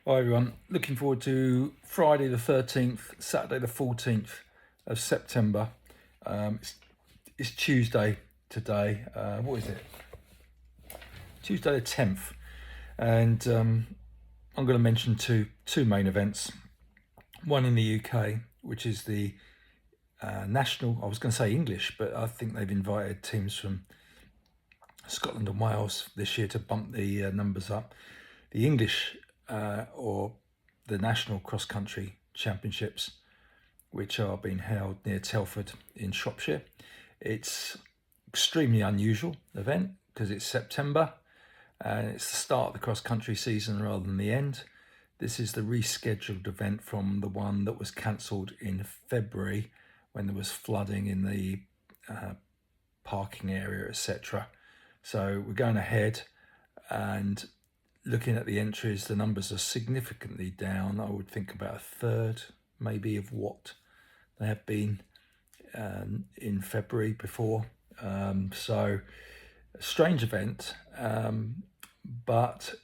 Hi everyone, looking forward to Friday the 13th, Saturday the 14th of September. It's Tuesday today. What is it? Tuesday the 10th. And I'm going to mention two main events. One in the UK, which is the national, I was going to say English, but I think they've invited teams from Scotland and Wales this year to bump the numbers up. The English or the National Cross Country Championships, which are being held near Telford in Shropshire. It's extremely unusual event because it's September and it's the start of the cross country season rather than the end. This is the rescheduled event from the one that was cancelled in February when there was flooding in the parking area, etc. So we're going ahead and looking at the entries, the numbers are significantly down. I would think about a third, maybe, of what they have been in February before. So, a strange event, but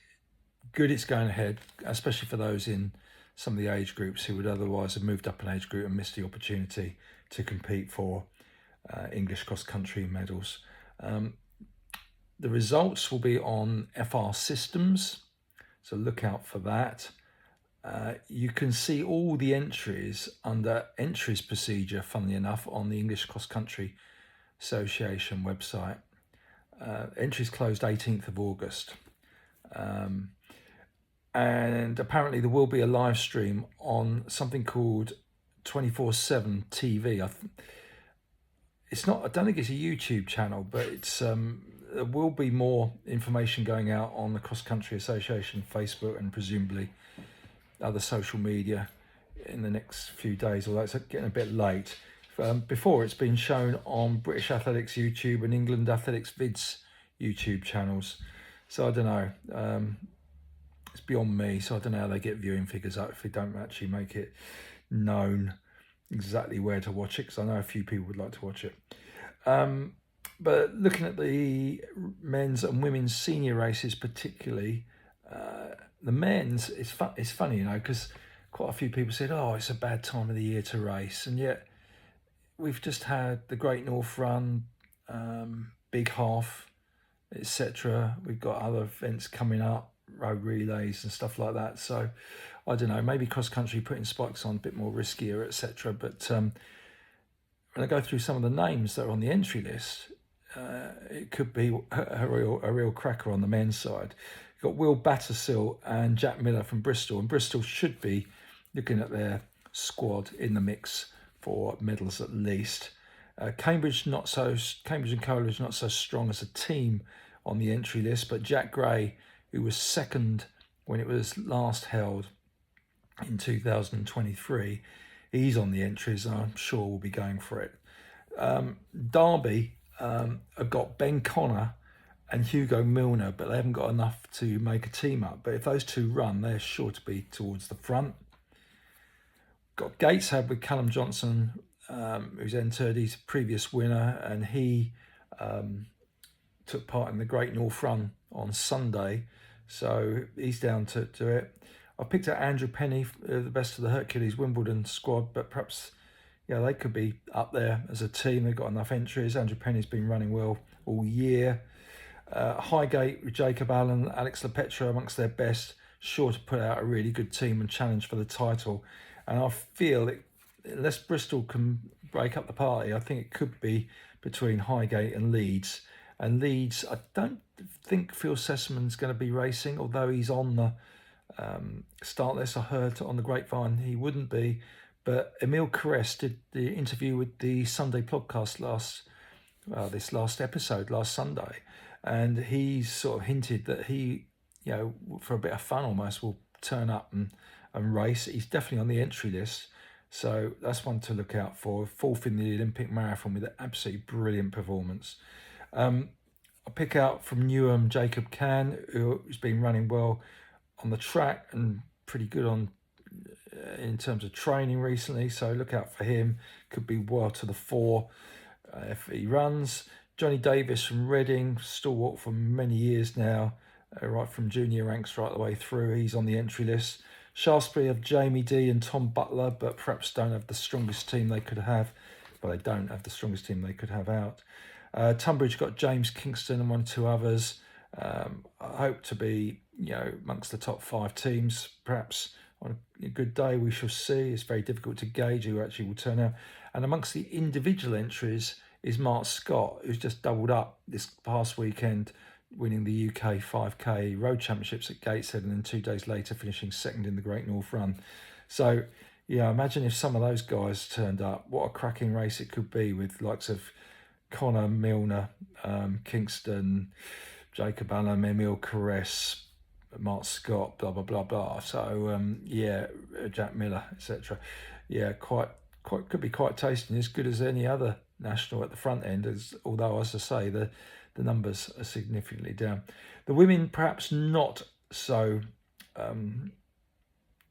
good it's going ahead, especially for those in some of the age groups who would otherwise have moved up an age group and missed the opportunity to compete for English cross country medals. The results will be on FR Systems, so look out for that. You can see all the entries under entries procedure, funnily enough, on the English Cross Country Association website. Entries closed 18th of August. And apparently there will be a live stream on something called 24/7 TV. It's not, I don't think it's a YouTube channel, but there will be more information going out on the Cross Country Association Facebook and presumably other social media in the next few days, although it's getting a bit late. Before, it's been shown on British Athletics YouTube and England Athletics Vids YouTube channels. So I don't know. It's beyond me, so I don't know how they get viewing figures up if they don't actually make it known exactly where to watch it, because I know a few people would like to watch it. But looking at the men's and women's senior races, particularly, the men's, it's funny, because quite a few people said, oh, it's a bad time of the year to race. And yet we've just had the Great North Run, Big Half, etc. We've got other events coming up, road relays and stuff like that. So I don't know, maybe cross country putting spikes on a bit more riskier, etc. But when I go through some of the names that are on the entry list, it could be a real cracker on the men's side. You've got Will Battersill and Jack Miller from Bristol, and Bristol should be looking at their squad in the mix for medals at least. Cambridge and Coleridge not so strong as a team on the entry list, but Jack Gray, who was second when it was last held in 2023, he's on the entries, and I'm sure we'll be going for it. Derby have got Ben Connor and Hugo Milner, but they haven't got enough to make a team up. But if those two run, they're sure to be towards the front. Got Gateshead with Callum Johnson, who's entered. He's a previous winner, and he took part in the Great North Run on Sunday, so he's down to do it. I picked out Andrew Penny, the best of the Hercules Wimbledon squad, but perhaps they could be up there as a team. They've got enough entries. Andrew Penny's been running well all year. Highgate with Jacob Allen, Alex Lepetra amongst their best, sure to put out a really good team and challenge for the title. And I feel unless Bristol can break up the party, I think it could be between Highgate and Leeds. And Leeds, I don't think Phil Sessamond's going to be racing, although he's on the start list. I heard on the grapevine he wouldn't be. But Emile Caress did the interview with the Sunday podcast this last episode, last Sunday. And he's sort of hinted that he, for a bit of fun almost, will turn up and race. He's definitely on the entry list. So that's one to look out for. Fourth in the Olympic marathon with an absolutely brilliant performance. I pick out from Newham Jacob Can, who's been running well on the track and pretty good in terms of training recently. So look out for him. Could be well to the fore if he runs. Johnny Davis from Reading, stalwart for many years now. right from junior ranks right the way through. He's on the entry list. Shaftesbury have Jamie D and Tom Butler, but perhaps don't have the strongest team they could have. Well, they don't have the strongest team they could have out. Tunbridge got James Kingston and 1 or 2 others. I hope to be, amongst the top 5 teams. Perhaps on a good day, we shall see. It's very difficult to gauge who actually will turn out. And amongst the individual entries is Mark Scott, who's just doubled up this past weekend, winning the UK 5K Road Championships at Gateshead, and then 2 days later finishing second in the Great North Run. So, imagine if some of those guys turned up. What a cracking race it could be, with likes of Connor Milner, Kingston, Jacob Allen, Emil Caress, Mark Scott, blah blah blah blah. So Jack Miller, etc. Quite could be quite tasty, as good as any other national at the front end. Although, as I say, the numbers are significantly down. The women perhaps not so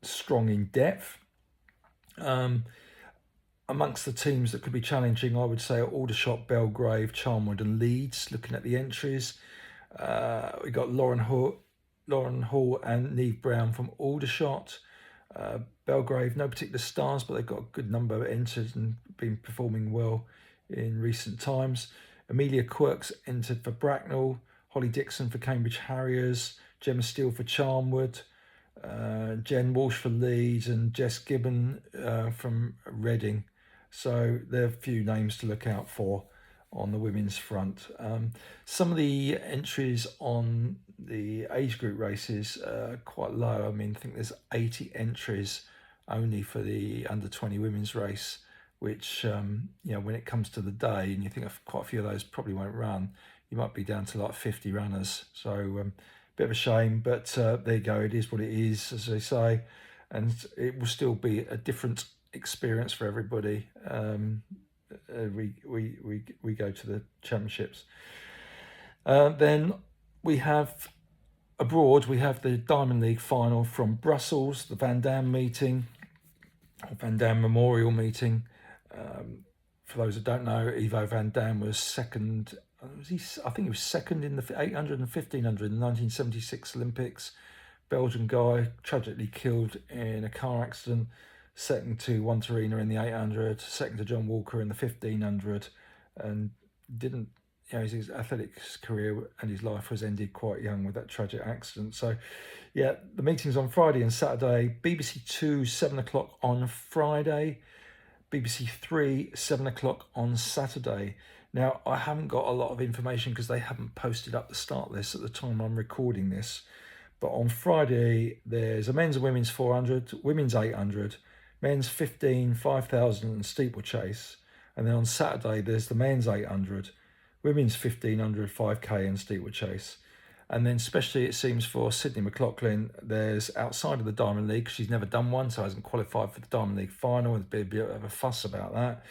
strong in depth. Amongst the teams that could be challenging, I would say Aldershot, Belgrave, Charnwood and Leeds. Looking at the entries, we got Lauren Hall and Neve Brown from Aldershot. Belgrave, no particular stars, but they've got a good number entered and been performing well in recent times. Amelia Quirks entered for Bracknell, Holly Dixon for Cambridge Harriers, Gemma Steele for Charnwood, Jen Walsh for Leeds, and Jess Gibbon from Reading. So there are a few names to look out for on the women's front. Some of the entries on the age group races are quite low. I think there's 80 entries only for the under 20 women's race, which when it comes to the day, and you think of quite a few of those probably won't run, you might be down to like 50 runners. So bit of a shame, but there you go. It is what it is, as they say, and it will still be a different experience for everybody. We go to the championships. Then we have abroad. We have the Diamond League final from Brussels, the Van Dam meeting, Van Dam Memorial meeting. For those that don't know, Ivo Van Dam was second. I think he was second in the 800 and 1500 in the 1976 Olympics. Belgian guy, tragically killed in a car accident. Second to Wantarina in the 800, second to John Walker in the 1500, and didn't, his athletics career and his life was ended quite young with that tragic accident. So, the meeting's on Friday and Saturday. BBC 2, 7 o'clock on Friday. BBC 3, 7 o'clock on Saturday. Now, I haven't got a lot of information because they haven't posted up the start list at the time I'm recording this. But on Friday, there's a men's and women's 400, women's 800, men's 15, 5,000 and steeplechase. And then on Saturday, there's the men's 800, women's 1500, 5K and steeplechase. And then especially, it seems, for Sydney McLaughlin, there's outside of the Diamond League, she's never done one, so hasn't qualified for the Diamond League final. There's been a bit of a fuss about that.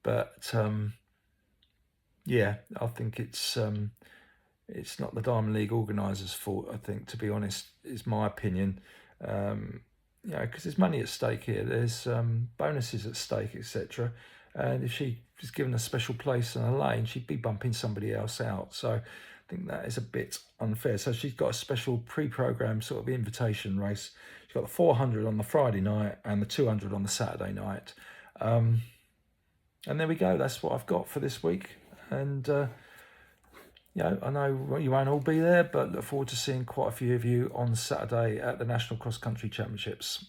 But I think it's not the Diamond League organisers' fault, I think, to be honest, is my opinion. Because there's money at stake here. There's bonuses at stake, etc. And if she was given a special place in a lane, she'd be bumping somebody else out. So I think that is a bit unfair. So she's got a special pre-programmed sort of invitation race. She's got the 400 on the Friday night and the 200 on the Saturday night. And there we go. That's what I've got for this week. And I know you won't all be there, but look forward to seeing quite a few of you on Saturday at the National Cross Country Championships.